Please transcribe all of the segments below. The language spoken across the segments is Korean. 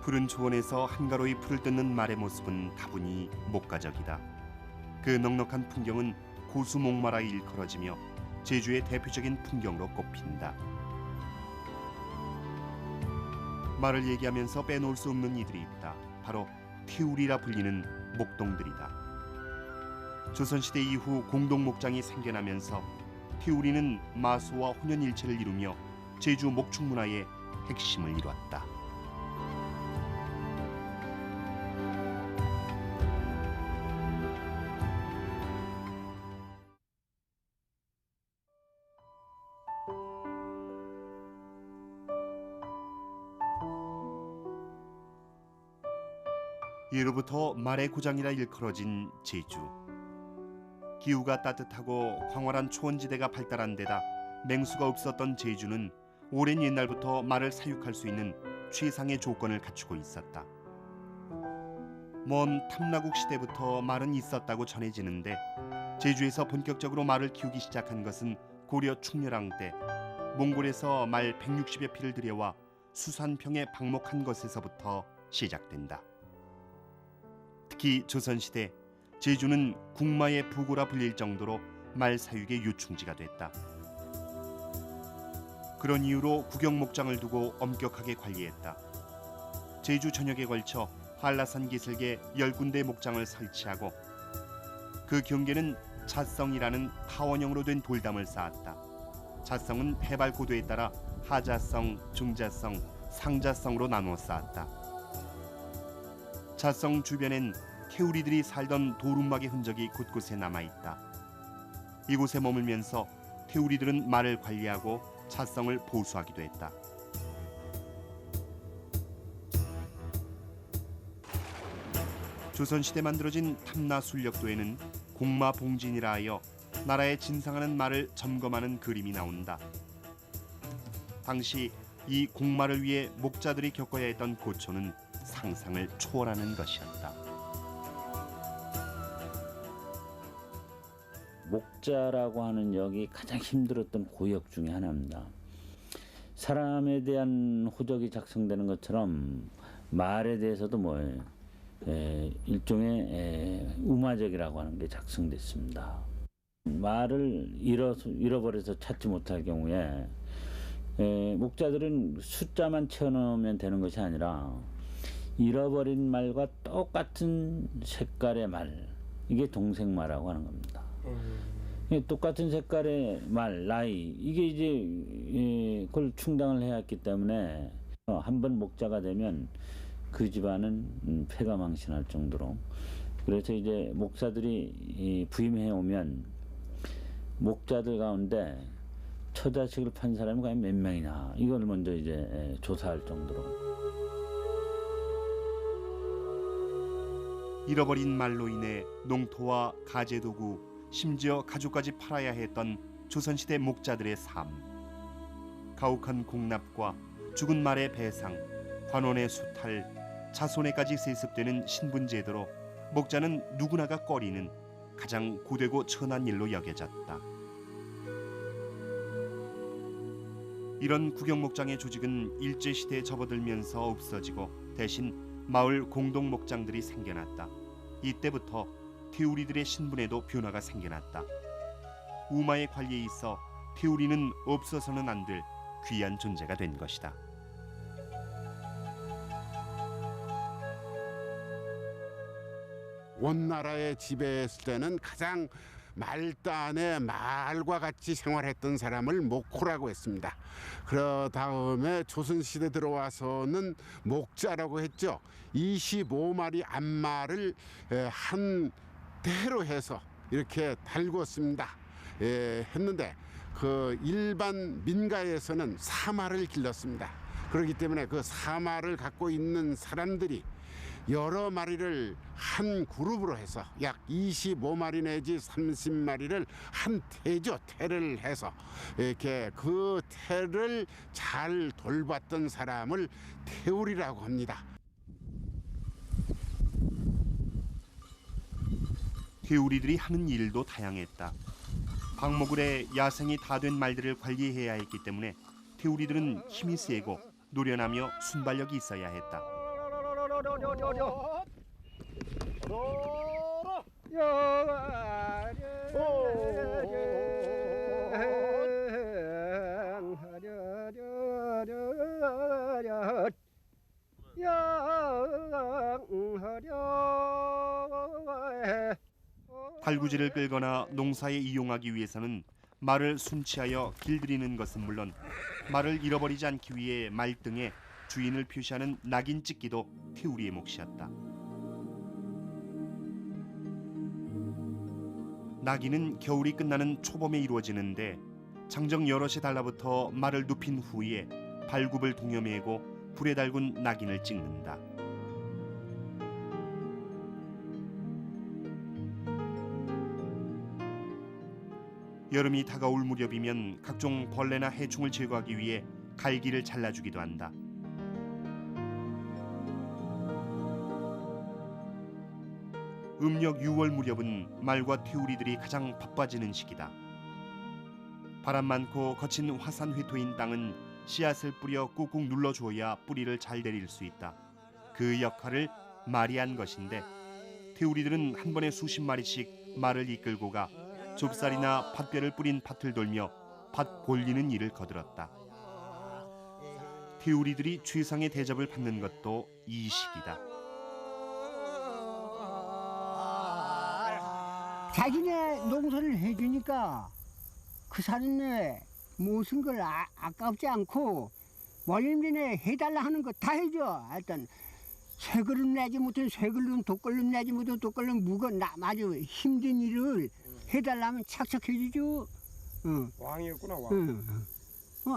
푸른 초원에서 한가로이 풀을 뜯는 말의 모습은 다분히 목가적이다. 그 넉넉한 풍경은 고수 목마라 일컬어지며 제주의 대표적인 풍경으로 꼽힌다. 말을 얘기하면서 빼놓을 수 없는 이들이 있다. 바로 티울이라 불리는 목동들이다. 조선시대 이후 공동목장이 생겨나면서 티우리는 마소와 혼연일체를 이루며 제주 목축 문화의 핵심을 이뤘다. 예로부터 말의 고장이라 일컬어진 제주. 기후가 따뜻하고 광활한 초원지대가 발달한 데다 맹수가 없었던 제주는 오랜 옛날부터 말을 사육할 수 있는 최상의 조건을 갖추고 있었다. 먼 탐라국 시대부터 말은 있었다고 전해지는데 제주에서 본격적으로 말을 키우기 시작한 것은 고려 충렬왕 때 몽골에서 말 160여 피를 들여와 수산평에 방목한 것에서부터 시작된다. 특히 조선시대 제주는 국마의 부고라 불릴 정도로 말 사육의 요충지가 됐다. 그런 이유로 국영목장을 두고 엄격하게 관리했다. 제주 전역에 걸쳐 한라산 기슭에 10군데 목장을 설치하고 그 경계는 잣성이라는 타원형으로 된 돌담을 쌓았다. 잣성은 해발 고도에 따라 하자성, 중자성, 상자성으로 나누어 쌓았다. 잣성 주변엔 태우리들이 살던 도루묵의 흔적이 곳곳에 남아있다. 이곳에 머물면서 태우리들은 말을 관리하고 잣성을 보수하기도 했다. 조선시대 만들어진 탐나술력도에는 공마봉진이라 하여 나라에 진상하는 말을 점검하는 그림이 나온다. 당시 이 공마를 위해 목자들이 겪어야 했던 고초는 상상을 초월하는 것이었다. 목자라고 하는 역이 가장 힘들었던 고역 중에 하나입니다. 사람에 대한 호적이 작성되는 것처럼 말에 대해서도 일종의 우마적이라고 하는 게 작성됐습니다. 말을 잃어버려서 찾지 못할 경우에 목자들은 숫자만 채워넣으면 되는 것이 아니라 잃어버린 말과 똑같은 색깔의 말, 이게 동색마라고 하는 겁니다. 똑같은 색깔의 말, 나이, 이게 이제 그걸 충당을 해야 했기 때문에 한 번 목자가 되면 그 집안은 폐가망신할 정도로, 그래서 이제 목사들이 부임해 오면 목자들 가운데 처자식을 판 사람이 과연 몇 명이냐, 이걸 먼저 이제 조사할 정도로. 잃어버린 말로 인해 농토와 가재도구, 심지어 가족까지 팔아야 했던 조선시대 목자들의 삶. 가혹한 공납과 죽은 말의 배상, 관원의 수탈, 자손에까지 세습되는 신분제도로 목자는 누구나가 꺼리는 가장 고되고 천한 일로 여겨졌다. 이런 국영목장의 조직은 일제시대에 접어들면서 없어지고 대신 마을 공동목장들이 생겨났다. 이때부터 태우리들의 신분에도 변화가 생겨났다. 우마의 관리에 있어 태우리는 없어서는 안 될 귀한 존재가 된 것이다. 원나라에 지배했을 때는 가장 말단의 말과 같이 생활했던 사람을 목호라고 했습니다. 그 다음에 조선시대 들어와서는 목자라고 했죠. 25마리 암말을 한 대로 해서 이렇게 달궜습니다. 했는데 그 일반 민가에서는 사마를 길렀습니다. 그렇기 때문에 그 사마를 갖고 있는 사람들이 여러 마리를 한 그룹으로 해서 약 25마리 내지 30마리를 한 태죠. 태를 해서 이렇게 그 태를 잘 돌봤던 사람을 태울이라고 합니다. 태우리들이 하는 일도 다양했다. 방목을에 야생이 다 된 말들을 관리해야 했기 때문에 태우리들은 힘이 세고 노련하며 순발력이 있어야 했다. 달구지를 끌거나 농사에 이용하기 위해서는 말을 순치하여 길들이는 것은 물론 말을 잃어버리지 않기 위해 말등에 주인을 표시하는 낙인 찍기도 태우리의 몫이었다. 낙인은 겨울이 끝나는 초봄에 이루어지는데 장정 여럿이 달라붙어 말을 눕힌 후에 발굽을 동여매고 불에 달군 낙인을 찍는다. 여름이 다가올 무렵이면 각종 벌레나 해충을 제거하기 위해 갈기를 잘라주기도 한다. 음력 6월 무렵은 말과 태우리들이 가장 바빠지는 시기다. 바람 많고 거친 화산 회토인 땅은 씨앗을 뿌려 꾹꾹 눌러줘야 뿌리를 잘 내릴 수 있다. 그 역할을 말이 한 것인데 태우리들은 한 번에 수십 마리씩 말을 이끌고 가 좁쌀이나 팥뼈를 뿌린 밭을 돌며 밭 볼리는 일을 거들었다. 태우리들이 최상의 대접을 받는 것도 이 시기다. 자기네 농사를 해주니까 그 사람네 무슨 걸 아깝지 않고 멀림전에 해달라 하는 거 다 해줘. 하여튼 새 그릇 내지 못한 새 그릇, 독걸름 내지 못한 독걸름 아주 힘든 일을 해달라면 착착 해주죠. 왕이었구나 왕.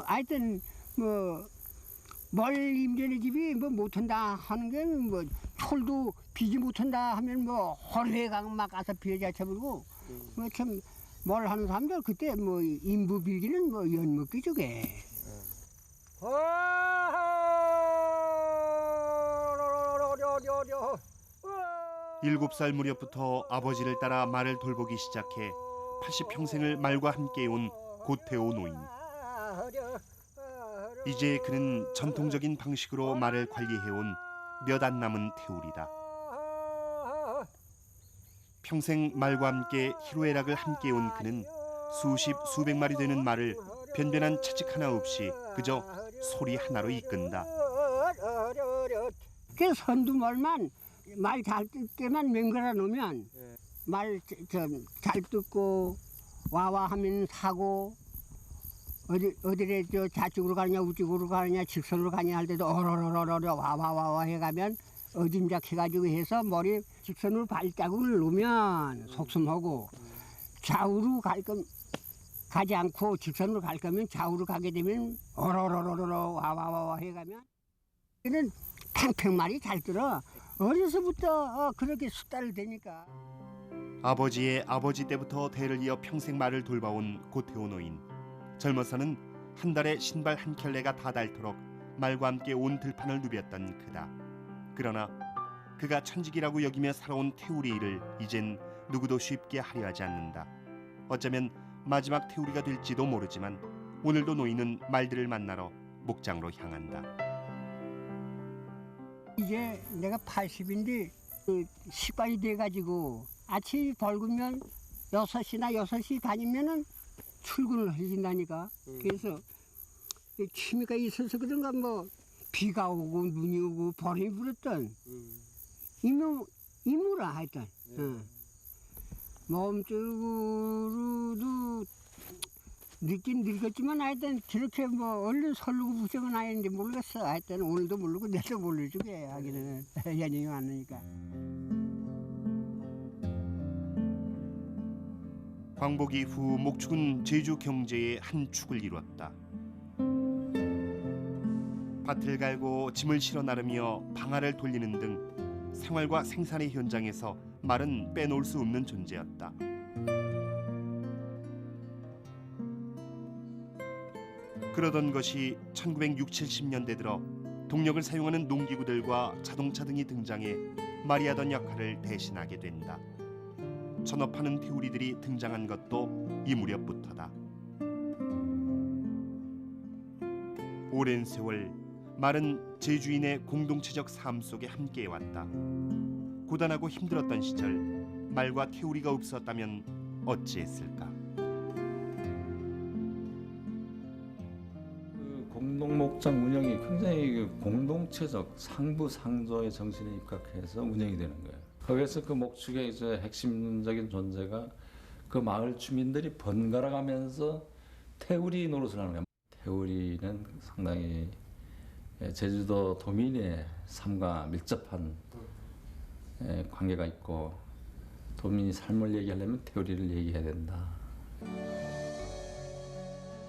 하여튼 멀림전의 집이 못한다 하는 게 철도 비지 못한다 하면 헐회강 막 가서 비어자 쳐버리고 참 뭘 하는 사람들 그때 인부 빌기는 연먹기 저게. 7살 무렵부터 아버지를 따라 말을 돌보기 시작해 80평생을 말과 함께 온 고태호 노인. 이제 그는 전통적인 방식으로 말을 관리해온 몇 안 남은 태울이다. 평생 말과 함께 희로애락을 함께 온 그는 수십 수백 마리 되는 말을 변변한 채찍 하나 없이 그저 소리 하나로 이끈다. 그 선두말만 말 잘 듣게만 맹글어 놓으면 말 잘 듣고 와와 하면 사고 어디에 좌측으로 가느냐 우측으로 가느냐 직선으로 가느냐 할 때도 어러러러러 와와와와 해가면 어짐작 해가지고 해서 머리 직선으로 발자국을 놓으면 속숨하고 좌우로 가지 않고 직선으로 갈 거면 좌우로 가게 되면 어러러러러 와와와와 해가면 얘는 팽팽말이 잘 들어. 어려서부터 그렇게 숫달을 대니까. 아버지의 아버지 때부터 대를 이어 평생 말을 돌봐온 고태호 노인. 젊어서는 한 달에 신발 한 켤레가 다 닳도록 말과 함께 온 들판을 누볐던 그다. 그러나 그가 천직이라고 여기며 살아온 태우리 일을 이젠 누구도 쉽게 하려 하지 않는다. 어쩌면 마지막 태우리가 될지도 모르지만 오늘도 노인은 말들을 만나러 목장으로 향한다. 이제 내가 80인데 시간이 돼가지고 아침이 밝으면 6시나 6시 다니면은 출근을 해준다니까. 그래서 취미가 있어서 그런가 비가 오고 눈이 오고 바람이 불었던 이모라 하여튼. 몸쪽으로도 늙긴 늙었지만 하여튼 저렇게 얼른 설르고 부정은 아닌지 모르겠어. 하여튼 오늘도 모르고 내일도 모르주게 하기는 연인이 왔으니까. 광복 이후 목축은 제주 경제의 한 축을 이뤘다. 밭을 갈고 짐을 실어 나르며 방아를 돌리는 등 생활과 생산의 현장에서 말은 빼놓을 수 없는 존재였다. 그러던 것이 1960, 70년대 들어 동력을 사용하는 농기구들과 자동차 등이 등장해 말이 하던 역할을 대신하게 된다. 전업하는 태우리들이 등장한 것도 이 무렵부터다. 오랜 세월 말은 제주인의 공동체적 삶 속에 함께해왔다. 고단하고 힘들었던 시절 말과 태우리가 없었다면 어찌했을까? 그 공동목장 운영이 굉장히 그 공동체적 상부상조의 정신에 입각해서 운영이 되는 거예요. 거기에서 그 목축의 이제 핵심적인 존재가 그 마을 주민들이 번갈아가면서 태우리 노릇을 하는 거예요. 태우리는 상당히 제주도 도민의 삶과 밀접한 관계가 있고 도민이 삶을 얘기하려면 태우리를 얘기해야 된다.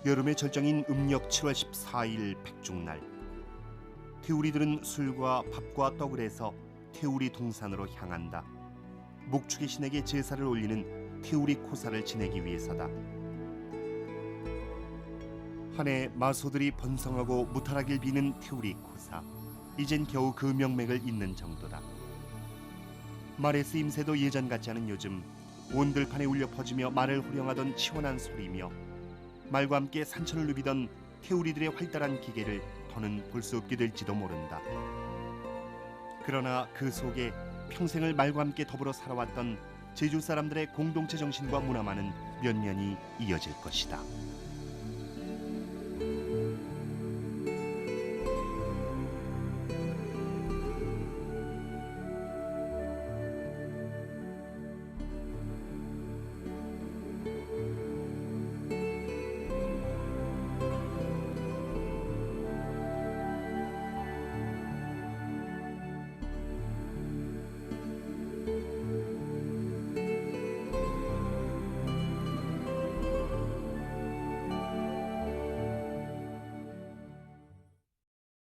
여름의 절정인 음력 7월 14일 백중날, 태우리들은 술과 밥과 떡을 해서 태우리 동산으로 향한다. 목축의 신에게 제사를 올리는 태우리 코사를 지내기 위해서다. 한 해 마소들이 번성하고 무탈하길 비는 태우리 코사. 이젠 겨우 그 명맥을 잇는 정도다. 말의 쓰임새도 예전 같지 않은 요즘 온들판에 울려 퍼지며 말을 호령하던 시원한 소리며 말과 함께 산천을 누비던 태우리들의 활달한 기계를 더는 볼 수 없게 될지도 모른다. 그러나 그 속에 평생을 말과 함께 더불어 살아왔던 제주 사람들의 공동체 정신과 문화만은 몇 년이 이어질 것이다.